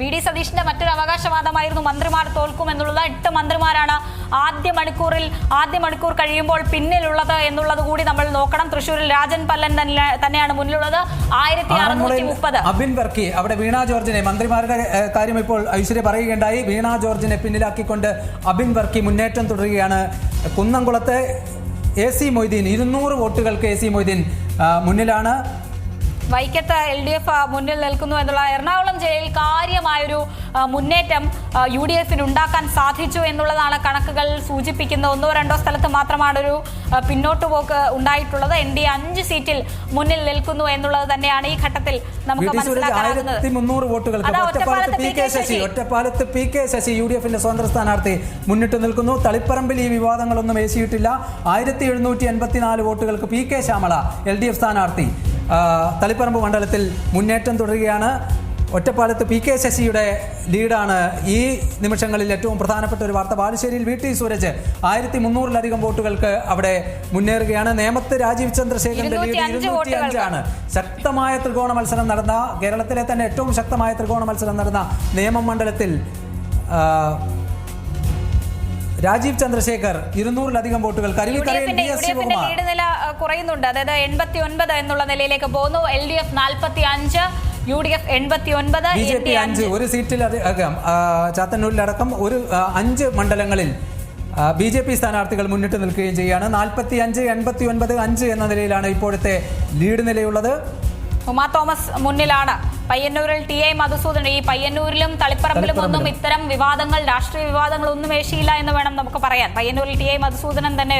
VD. സതീഷിന്റെ മറ്റൊരു അവകാശവാദമായിരുന്നു മന്ത്രിമാർ തോൽക്കും എന്നുള്ളത്. 8 മന്ത്രിമാരാണ് ആദ്യ മണിക്കൂർ കഴിയുമ്പോൾ പിന്നിലുള്ളത് എന്നുള്ളത് കൂടി നമ്മൾ നോക്കണം. തൃശ്ശൂരിൽ രാജൻ പല്ലൻ തന്നെയാണ് മുന്നിലുള്ളത് 1630. അബിൻ വർക്കി അവിടെ വീണ ജോർജിനെ മന്ത്രിമാരുടെ കാര്യം ഇപ്പോൾ ഐശ്വര്യ പറയുകയുണ്ടായി. വീണ ജോർജിനെ പിന്നിലാക്കിക്കൊണ്ട് അബിൻ വർക്കി മുന്നേറ്റം തുടരുകയാണ്. കുന്നംകുളത്ത് AC മൊയ്തീൻ 200 വോട്ടുകൾക്ക് AC മൊയ്തീൻ മുന്നിലാണ്. വൈക്കത്ത് LDF മുന്നിൽ നിൽക്കുന്നു എന്നുള്ള എറണാകുളം ജില്ലയിൽ കാര്യമായൊരു മുന്നേറ്റം UDF ഉണ്ടാക്കാൻ സാധിച്ചു എന്നുള്ളതാണ് കണക്കുകൾ സൂചിപ്പിക്കുന്നത്. 1-2 സ്ഥലത്ത് മാത്രമാണ് ഒരു പിന്നോട്ട് പോക്ക് ഉണ്ടായിട്ടുള്ളത്. NDA 5 സീറ്റിൽ മുന്നിൽ നിൽക്കുന്നു എന്നുള്ളത് തന്നെയാണ് ഈ ഘട്ടത്തിൽ നമുക്ക് മനസ്സിലാക്കാനാകുന്നത്. 1300 വോട്ടുകൾക്ക് ഒറ്റപ്പാലത്ത് PK ശശി UDFന്റെ സ്വതന്ത്ര സ്ഥാനാർത്ഥി മുന്നിട്ട് നിൽക്കുന്നു. തളിപ്പറമ്പിൽ ഈ വിവാദങ്ങളൊന്നും ഏശിയിട്ടില്ല. 1784 വോട്ടുകൾക്ക് PK ശ്യാമള LDF സ്ഥാനാർത്ഥി തളിപ്പറമ്പ് മണ്ഡലത്തിൽ മുന്നേറ്റം തുടരുകയാണ്. ഒറ്റപ്പാലത്ത് PK ശശിയുടെ ലീഡാണ് ഈ നിമിഷങ്ങളിൽ ഏറ്റവും പ്രധാനപ്പെട്ട ഒരു വാർത്ത. ബാലുശ്ശേരിയിൽ VT സൂരജ് 1300-ലധികം വോട്ടുകൾക്ക് അവിടെ മുന്നേറുകയാണ്. നേമത്ത് രാജീവ് ചന്ദ്രശേഖരന്റെ ലീഡ് 205 ആണ്. ശക്തമായ ത്രികോണ മത്സരം നടന്ന കേരളത്തിലെ തന്നെ ഏറ്റവും ശക്തമായ ത്രികോണ മത്സരം നടന്ന നേമം മണ്ഡലത്തിൽ രാജീവ് ചന്ദ്രശേഖർ 200-ലധികം വോട്ടുകൾ ലീഡ് നില കുറയുന്നുണ്ട്. അതായത് 89 എന്നുള്ള നിലയിലേക്ക് പോകുന്നു. LDF 45, UDF 89, BJP 5. ഒരു സീറ്റിൽ ചാത്തന്നൂരിലടക്കം 5 മണ്ഡലങ്ങളിൽ BJP സ്ഥാനാർത്ഥികൾ മുന്നിട്ട് നിൽക്കുകയും ചെയ്യുകയാണ്. 45, 89, 5 എന്ന നിലയിലാണ് ഇപ്പോഴത്തെ ലീഡ് നിലയുള്ളത്. ഉമാ തോമസ് മുന്നിലാണ്. പയ്യന്നൂരിൽ TI മധുസൂദനൻ. ഈ പയ്യന്നൂരിലും തളിപ്പറമ്പിലും ഒന്നും ഇത്തരം വിവാദങ്ങൾ, രാഷ്ട്രീയ വിവാദങ്ങൾ ഒന്നും ഏശിയില്ല എന്ന് വേണം നമുക്ക് പറയാൻ. പയ്യന്നൂരിൽ TI മധുസൂദനൻ തന്നെ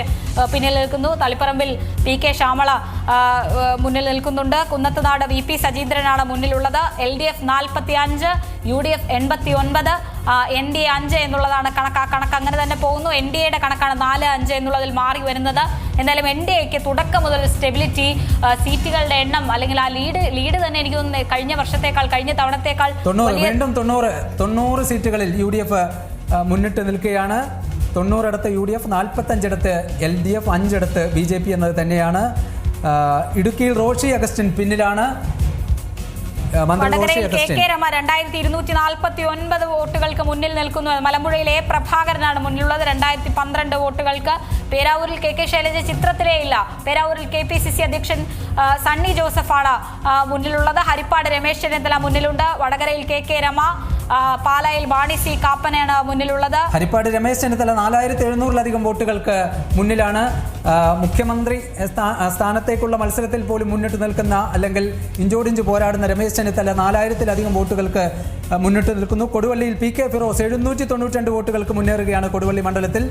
പിന്നിൽ നിൽക്കുന്നു. തളിപ്പറമ്പിൽ PK ശ്യാമള മുന്നിൽ നിൽക്കുന്നുണ്ട്. കുന്നത്തുനാട് VP സജീന്ദ്രനാണ് മുന്നിലുള്ളത്. LDF 45, UDF 89, NDA 5 എന്നുള്ളതാണ് കണക്ക് അങ്ങനെ തന്നെ പോകുന്നു. NDAയുടെ കണക്കാണ് 4-5 എന്നുള്ളതിൽ മാറി വരുന്നത്. എന്തായാലും NDAക്ക് തുടക്കം മുതൽ സ്റ്റെബിലിറ്റി, സീറ്റുകളുടെ എണ്ണം അല്ലെങ്കിൽ ആ ലീഡ് തന്നെ എനിക്ക് തോന്നുന്നു കഴിഞ്ഞ തവണത്തേക്കാൾ 90 സീറ്റുകളിൽ UDF മുന്നിട്ട് നിൽക്കുകയാണ്. 90 UDF, 45 LDF, 5 BJP എന്നത് തന്നെയാണ്. ഇടുക്കിയിൽ റോഷി അഗസ്റ്റിൻ പിന്നിലാണ്. വടകരയിൽ KK രമ 2249 വോട്ടുകൾക്ക് മുന്നിൽ നിൽക്കുന്നു. മലമ്പുഴയിൽ A പ്രഭാകരനാണ് മുന്നിലുള്ളത് 2012 വോട്ടുകൾക്ക്. പേരാവൂരിൽ KK ശൈലജ ചിത്രത്തിലേ ഇല്ല. പേരാവൂരിൽ KPCC അധ്യക്ഷൻ സണ്ണി ജോസഫാണ് മുന്നിലുള്ളത്. ഹരിപ്പാട് രമേശ് ചെന്നിത്തല മുന്നിലുണ്ട്. വടകരയിൽ KK രമ, പാലായിൽ മാണി C കാപ്പനാണ് മുന്നിലുള്ളത്. ഹരിപ്പാട് രമേശ് ചെന്നിത്തല 4700-ലധികം വോട്ടുകൾക്ക് മുന്നിലാണ്. മുഖ്യമന്ത്രി സ്ഥാനത്തേക്കുള്ള മത്സരത്തിൽ പോലും മുന്നിട്ട് നിൽക്കുന്ന അല്ലെങ്കിൽ ഇഞ്ചോടിഞ്ച് പോരാടുന്ന രമേശ് ചെന്നിത്തല 4000-ലധികം വോട്ടുകൾക്ക് മുന്നിട്ട് നിൽക്കുന്നു. കൊടുവള്ളിയിൽ PK ഫിറോസ് 792 വോട്ടുകൾക്ക് മുന്നേറുകയാണ് കൊടുവള്ളി മണ്ഡലത്തിൽ.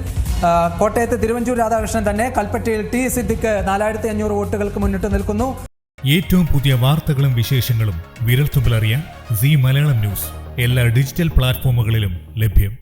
കോട്ടയത്ത് തിരുവഞ്ചൂർ രാധാകൃഷ്ണൻ തന്നെ. കൽപ്പറ്റയിൽ T സിദ്ദിഖ് 4500 വോട്ടുകൾക്ക് മുന്നിട്ട് നിൽക്കുന്നു. ഏറ്റവും പുതിയ വാർത്തകളും വിശേഷങ്ങളും വിരൽത്തുമ്പിലറിയാൻ Zee മലയാളം ന്യൂസ് എല്ലാ ഡിജിറ്റൽ പ്ലാറ്റ്ഫോമുകളിലും ലഭ്യം.